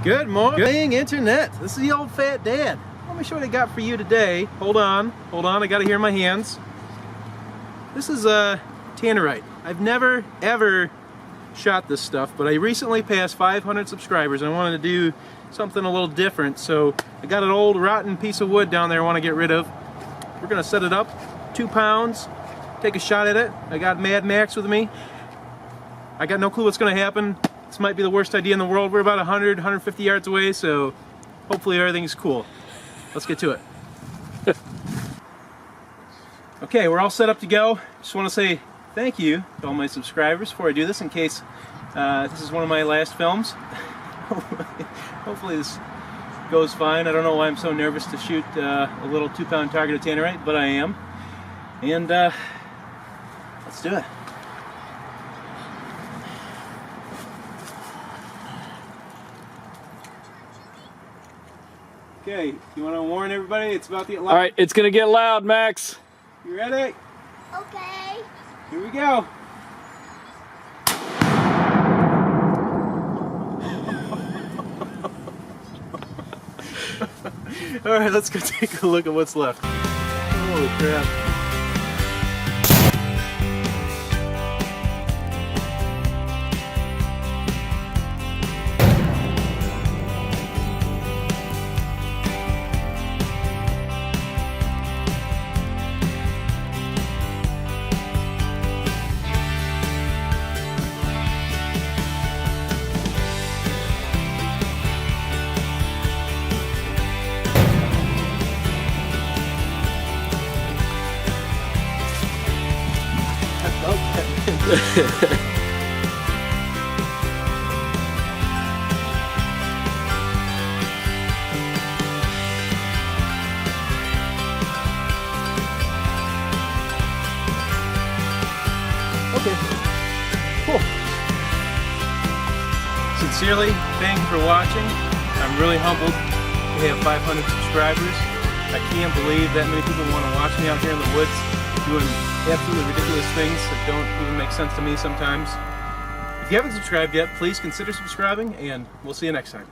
Good morning, Internet. This is the old fat dad. Let me show what I got for you today. Hold on, I gotta hear my hands. This is tannerite. I've never ever shot this stuff, but I recently passed 500 subscribers and I wanted to do something a little different. So I got an old rotten piece of wood down there I want to get rid of. We're gonna set it up, 2 pounds, take a shot at it. I got Mad Max with me. I got no clue what's gonna happen. This might be the worst idea in the world. We're about 100, 150 yards away, so hopefully everything's cool. Let's get to it. Okay, we're all set up to go. Just want to say thank you to all my subscribers before I do this, in case this is one of my last films. Hopefully this goes fine. I don't know why I'm so nervous to shoot a little 2-pound target of tannerite, but I am. And let's do it. Okay, you want to warn everybody? It's about to get loud. All right, it's gonna get loud, Max. You ready? Okay. Here we go. All right, let's go take a look at what's left. Holy crap. Okay, cool. Sincerely, thank you for watching. I'm really humbled to have 500 subscribers. I can't believe that many people want to watch me out here in the woods doing absolutely ridiculous things that don't even make sense to me sometimes. If you haven't subscribed yet, please consider subscribing, and we'll see you next time.